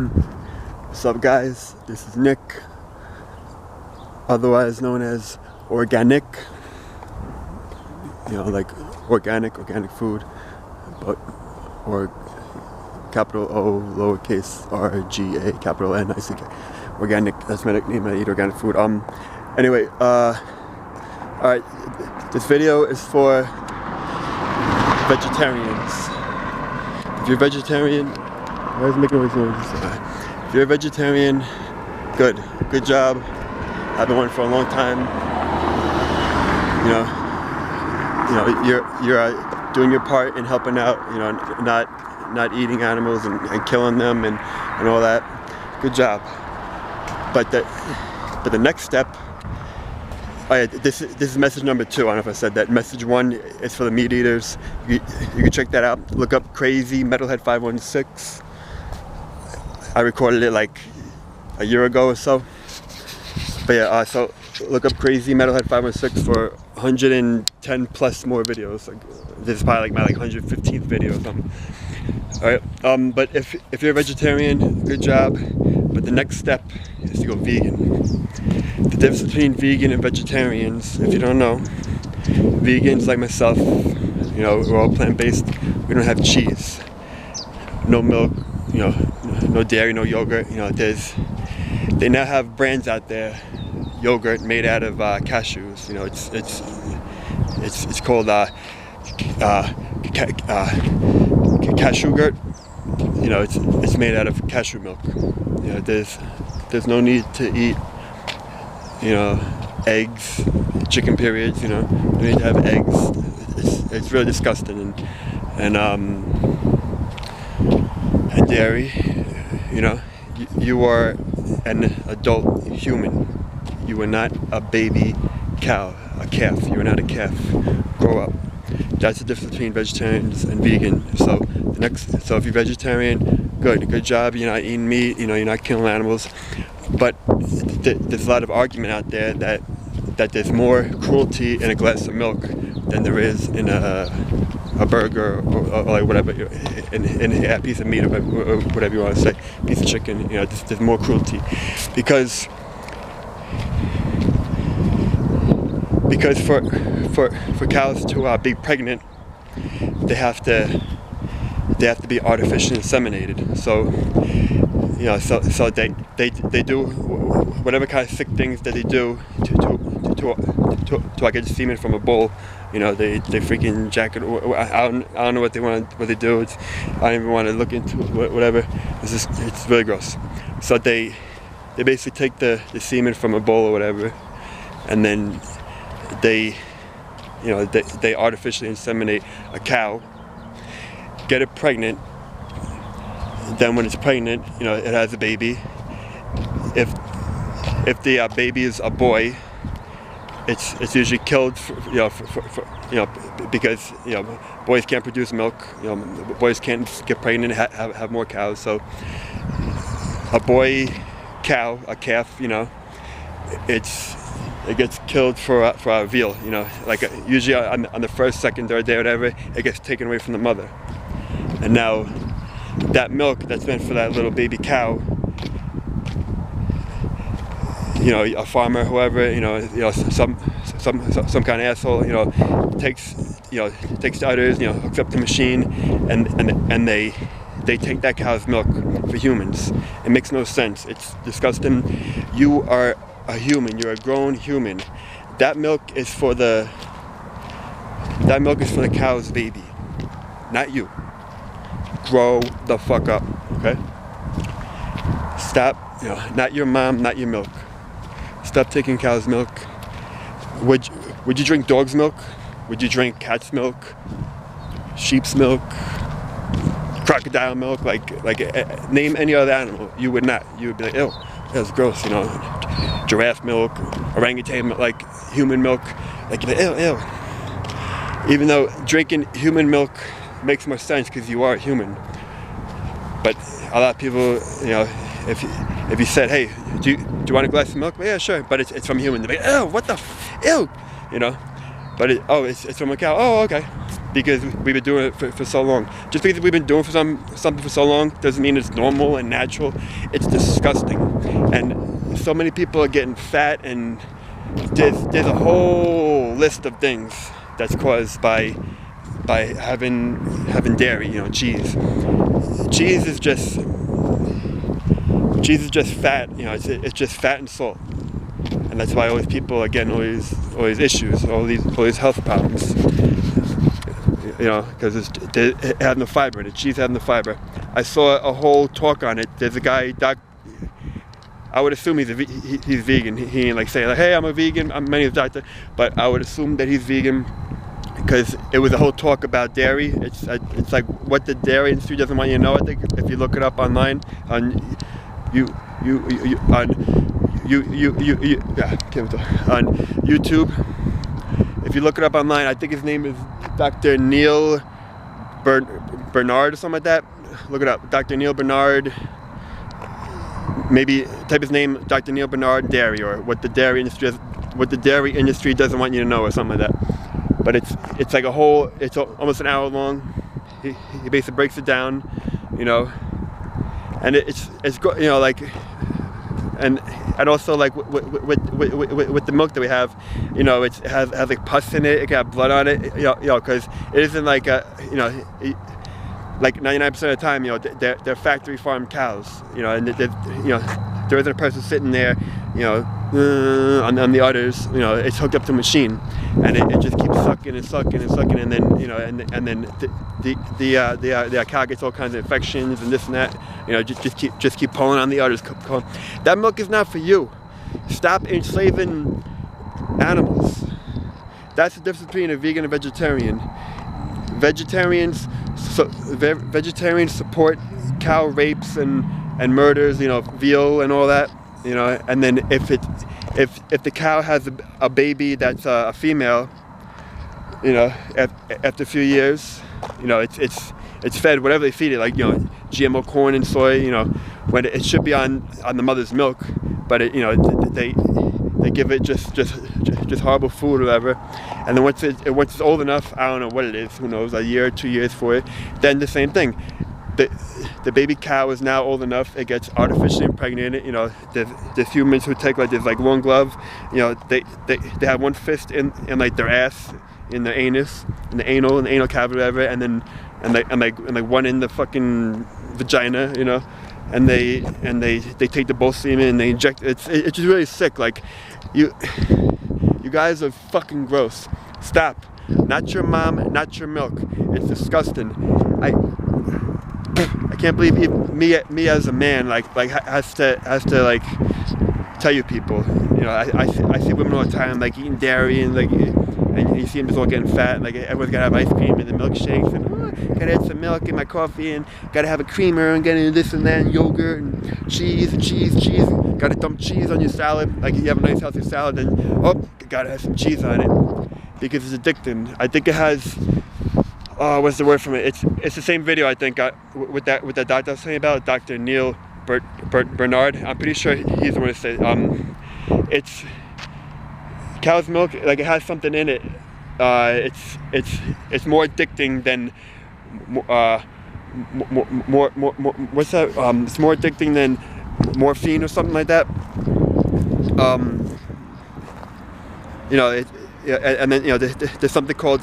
What's up, guys? This is Nick, otherwise known as Organic. You know, like organic food, but or capital O, lowercase R-G-A, capital N-I-C-K. Organic. That's my nickname. I eat organic food. Anyway, all right. This video is for vegetarians. If you're vegetarian, why is it making noises? If you're a vegetarian, good job. I've been one for a long time. You know, you're doing your part in helping out. You know, not eating animals and killing them and all that. Good job. But the next step. Oh yeah, this is message number 2. I don't know if I said that. Message 1 is for the meat eaters. You can check that out. Look up Crazy Metalhead 516. I recorded it like a year ago or so. But yeah, so look up Crazy Metalhead 516 for 110 plus more videos. Like, this is probably like my 115th video or something. Alright, but if you're a vegetarian, good job. But the next step is to go vegan. The difference between vegan and vegetarians, if you don't know, vegans like myself, you know, we're all plant-based. We don't have cheese, no milk, you know, no dairy, no yogurt. You know, they now have brands out there, yogurt made out of cashews. You know, it's called cashewgurt. You know, it's made out of cashew milk. You know, there's no need to eat, you know, eggs, chicken periods. You know, you need to have eggs. It's really disgusting, and dairy. You know, you are an adult human. You are not a baby cow, a calf. You are not a calf. Grow up. That's the difference between vegetarians and vegan. So if you're vegetarian, good job. You're not eating meat. You know, you're not killing animals. But there's a lot of argument out there that there's more cruelty in a glass of milk than there is in a burger or like whatever, in a piece of meat or whatever you want to say, piece of chicken. You know, there's more cruelty because for cows to be pregnant, they have to be artificially inseminated. So, you know, so they do whatever kind of sick things that they do to I get semen from a bull. You know, they freaking jack it. I don't know what they do. I don't even want to look into it, whatever. It's really gross. So they basically take the semen from a bull or whatever, and then they artificially inseminate a cow, get it pregnant. Then when it's pregnant, you know, it has a baby. If the baby is a boy, it's usually killed, because boys can't produce milk. You know, boys can't get pregnant and have more cows. So a boy cow, a calf, you know, it gets killed for a veal. You know, like usually on the first, second, third day, or whatever, it gets taken away from the mother. And now that milk that's meant for that little baby cow, you know, a farmer, whoever, some kind of asshole, you know, takes the udders, you know, hooks up the machine, and they take that cow's milk for humans. It makes no sense. It's disgusting. You are a human. You're a grown human. That milk is for the cow's baby, not you. Grow the fuck up, okay? Stop, you know, not your mom, not your milk. Stop taking cow's milk. Would you drink dog's milk? Would you drink cat's milk? Sheep's milk? Crocodile milk? Like name any other animal. You would not. You would be like, ew, that's gross, you know. Giraffe milk, orangutan milk, like human milk. Like, you'd be like, ew. Even though drinking human milk makes more sense because you are human. But a lot of people, you know, if you said, hey, do you want a glass of milk? Well, yeah, sure, but it's from human. They're like, ew, what the ew, you know. But it's from a cow. Oh, okay. because we've been doing it for so long. Just because we've been doing something for so long doesn't mean it's normal and natural. It's disgusting. And so many people are getting fat, and there's a whole list of things that's caused by having dairy, you know, cheese. Cheese is just fat, you know, it's just fat and salt. And that's why all these people are getting all these issues, all these health problems. You know, because it had no fiber, the cheese had no fiber. I saw a whole talk on it. There's a guy, I would assume he's vegan. He ain't like saying like, hey, I'm a vegan, I'm a doctor, but I would assume that he's vegan because it was a whole talk about dairy. It's like what the dairy industry doesn't want you to know. I think if you look it up online on on YouTube. If you look it up online, I think his name is Dr. Neil Bernard or something like that. Look it up, Dr. Neil Bernard. Maybe type his name, Dr. Neil Bernard Dairy, or what the dairy industry doesn't want you to know, or something like that. But it's like it's almost an hour long. He basically breaks it down, you know, and it's you know, like. And also like with the milk that we have, you know, it has like pus in it. It got blood on it, you know, because it isn't like you know, like 99% of the time, you know, they're factory farm cows, you know, and you know, there isn't a person sitting there, you know, on the udders, you know, it's hooked up to a machine, and it just keeps sucking and sucking and sucking, and then, you know, and then the cow gets all kinds of infections and this and that, you know, just keep pulling on the udders. That milk is not for you. Stop enslaving animals. That's the difference between a vegan and vegetarian. Vegetarians support cow rapes and murders, you know, veal and all that, you know, and then if the cow has a baby that's a female, you know, after a few years, you know, it's fed whatever they feed it, like, you know, GMO corn and soy, you know, when it should be on the mother's milk, but it, you know, they give it just horrible food or whatever, and then once it's old enough, I don't know what it is, who knows, a year or 2 years for it, then the same thing. The baby cow is now old enough, it gets artificially impregnated, you know, there's humans who take like this like one glove, you know, they have one fist in like their ass, in the anus, in the anal cavity, whatever, and then like one in the fucking vagina, you know, and they take the bull semen and they inject it. It's just really sick. Like, you guys are fucking gross. Stop. Not your mom, not your milk. It's disgusting. I can't believe me as a man like has to like tell you people. You know, I see women all the time like eating dairy and like, and you see them just all getting fat, and like everyone's gotta have ice cream and the milkshakes, and gotta add some milk in my coffee, and gotta have a creamer, and getting this and that, and yogurt and cheese, gotta dump cheese on your salad. Like, you have a nice healthy salad, then gotta have some cheese on it because it's addicting. I think it has, what's the word from it? It's the same video, I think, with that doctor I was saying about, Dr. Neil Bernard. I'm pretty sure he's the one who said it's cow's milk, like, it has something in it. It's more addicting than more what's that? It's more addicting than morphine or something like that. You know, and then, you know, there's something called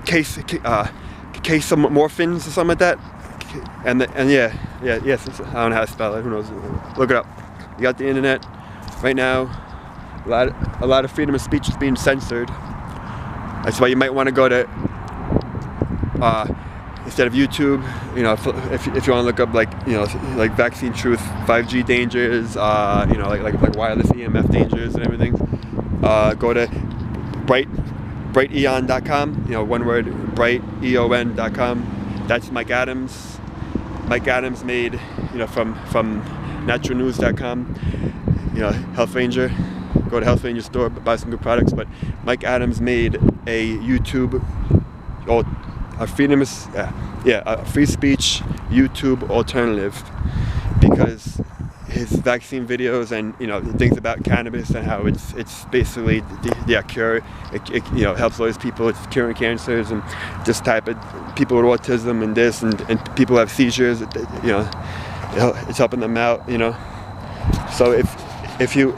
casomorphins or something like that. And yes, I don't know how to spell it. Who knows? Look it up. You got the internet right now. A lot of freedom of speech is being censored. That's why you might want to go to instead of YouTube, you know, if you want to look up, like, you know, like vaccine truth, 5G dangers, you know, like wireless EMF dangers and everything. Go to brighteon.com, you know, one word, brighteon.com. That's Mike Adams. Mike Adams made, you know, from naturalnews.com, you know, Health Ranger. Go to Health Ranger store, buy some good products. But Mike Adams made a YouTube, a free speech YouTube alternative, because his vaccine videos and things about cannabis and how it's basically the cure. It helps all these people. It's curing cancers and this type of people with autism and this and people who have seizures. It's helping them out. So if you're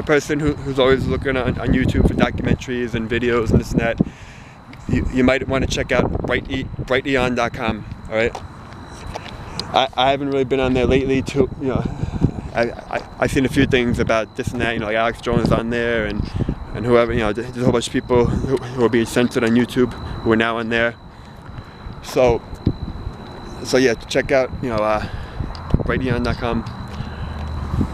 a person who's always looking on YouTube for documentaries and videos and this and that, you might want to check out brighteon.com. All right. I haven't really been on there lately. I've seen a few things about this and that. Like Alex Jones on there and whoever. There's a whole bunch of people who are being censored on YouTube who are now on there. So yeah, check out brighteon.com.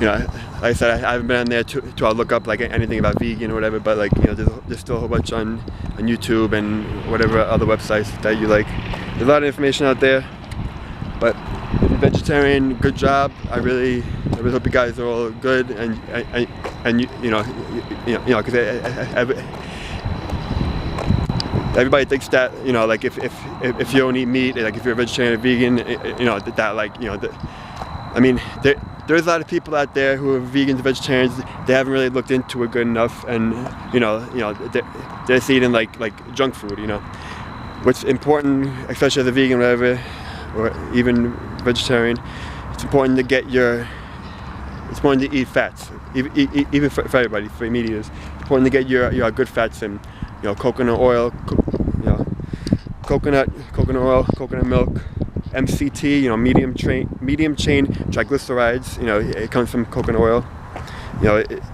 Like I said, I haven't been on there to look up like anything about vegan or whatever, but there's still a whole bunch on YouTube and whatever other websites that you like. There's a lot of information out there, but if you're vegetarian, good job. I really hope you guys are all good and because everybody thinks that like if you don't eat meat, like if you're a vegetarian or vegan, I mean, there's a lot of people out there who are vegans and vegetarians. They haven't really looked into it good enough, and they're just eating like junk food. What's important, especially as a vegan, or whatever, or even vegetarian, it's important to eat fats, even for everybody, for meat eaters. It's important to get your good fats in. Coconut oil, coconut oil, coconut milk. MCT, medium chain triglycerides. It comes from coconut oil.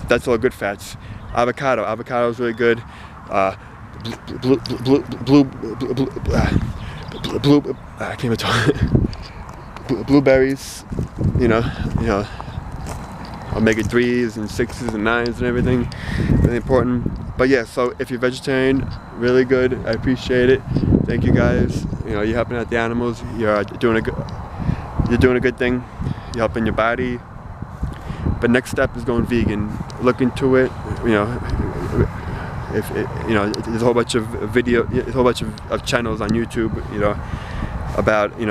That's all good fats. Avocado is really good. I can't even talk. Blueberries. Omega-3s and 6s and 9s and everything. Really important. But yeah, so if you're vegetarian, really good. I appreciate it. Thank you guys. You're helping out the animals. You're doing a good thing. You're helping your body. But next step is going vegan. Look into it. There's a whole bunch of there's a whole bunch of channels on YouTube. About if you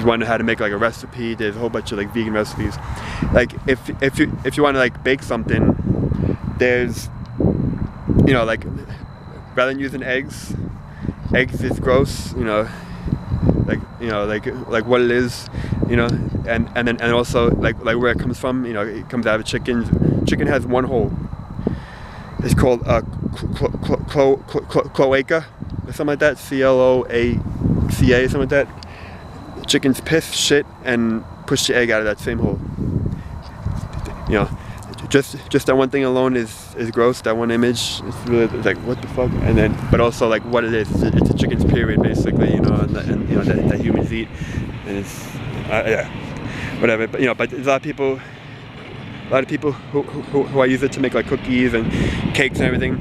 want to know how to make like a recipe, there's a whole bunch of like vegan recipes. Like if you want to like bake something, there's like rather than using eggs is gross. Like what it is. And also like where it comes from. It comes out of chicken. Chicken has one hole. It's called cloaca. Something like that, CLOACA, something like that. Chickens piss, shit, and push the egg out of that same hole. Just that one thing alone is gross. That one image is really like what the fuck. And then, but also like what it is. It's a chicken's period basically. That humans eat, and it's yeah, whatever. But but there's a lot of people who I use it to make like cookies and cakes and everything.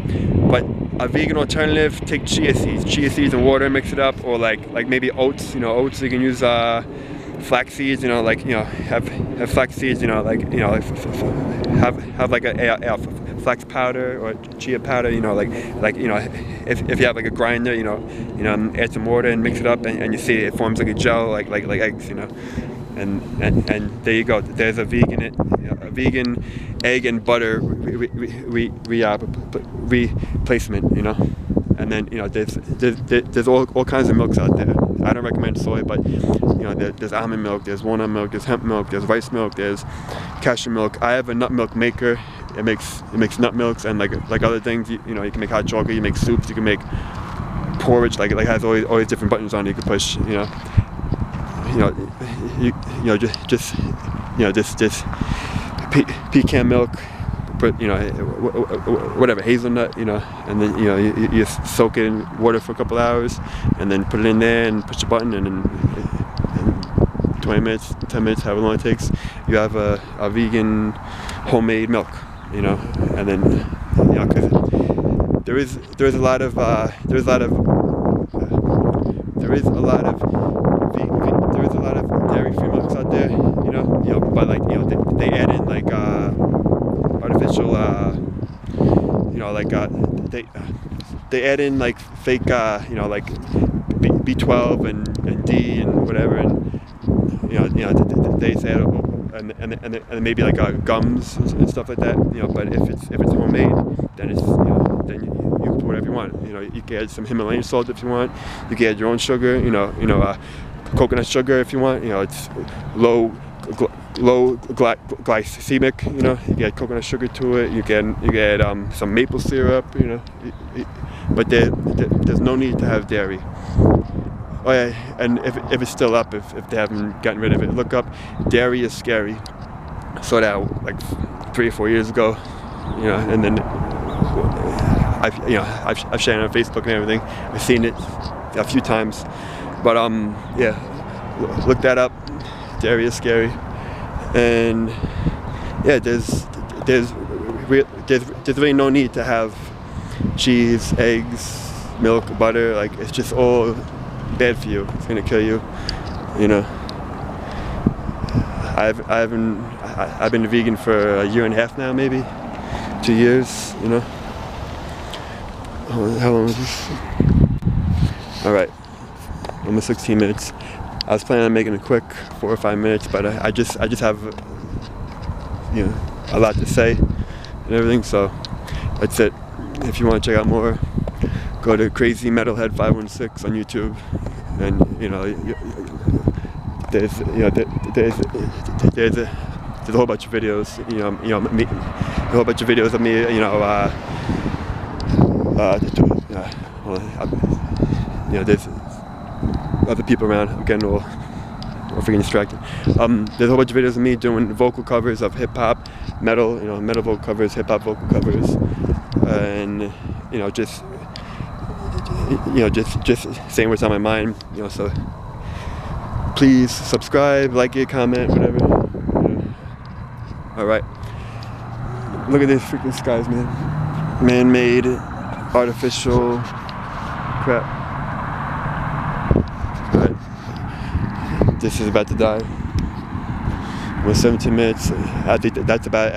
But a vegan alternative, take chia seeds and water, mix it up, or like maybe oats. Oats you can use flax seeds. Have flax seeds. Have like a flax powder or chia powder. If you have like a grinder, add some water and mix it up, and you see it forms like a gel, like eggs. And there you go. There's a vegan egg and butter replacement. And then there's all kinds of milks out there. I don't recommend soy, but there's almond milk, there's walnut milk, there's hemp milk, there's rice milk, there's cashew milk. I have a nut milk maker. It makes nut milks and like other things. You can make hot chocolate, you make soups, you can make porridge. Like it has all these different buttons on it you can push. Just pecan milk, but whatever, hazelnut, and then you soak it in water for a couple hours, and then put it in there and push the button, and then 20 minutes, 10 minutes, however long it takes, you have a vegan homemade milk, and then because there is a lot of dairy-free milks out there, but they add in like artificial, they add in like fake, like B12 and D and whatever, and taste edible, and maybe like gums and stuff like that. You know, but if it's homemade, then it's then you can put whatever you want. You know, you can add some Himalayan salt if you want. You can add your own sugar. Coconut sugar if you want. You know, it's low glycemic. You know, you get coconut sugar to it. You can add some maple syrup. You know, but there's no need to have dairy. Oh yeah, and if it's still up, if they haven't gotten rid of it, look up Dairy is Scary. I saw that like 3 or 4 years ago, you know, and then I've shared it on Facebook and everything. I've seen it a few times, but yeah, look that up. Dairy is Scary, and yeah, there's really no need to have cheese, eggs, milk, butter. Like, it's just all bad for you. It's gonna kill you. You know. I've been a vegan for a year and a half now, maybe 2 years. You know. How long is this? All right, almost 16 minutes. I was planning on making it quick, 4 or 5 minutes, but I just have a lot to say and everything. So that's it. If you want to check out more, go to Crazy Metalhead 516 on YouTube, and there's a whole bunch of videos, a whole bunch of videos of me, there's other people around. I'm getting all freaking distracted. There's a whole bunch of videos of me doing vocal covers of hip hop, metal, metal vocal covers, hip hop vocal covers, and just saying what's on my mind, so please subscribe, like it, comment, whatever. Alright. Look at these freaking skies, man. Man-made, artificial crap. Alright. This is about to die. We're 17 minutes. I think that's about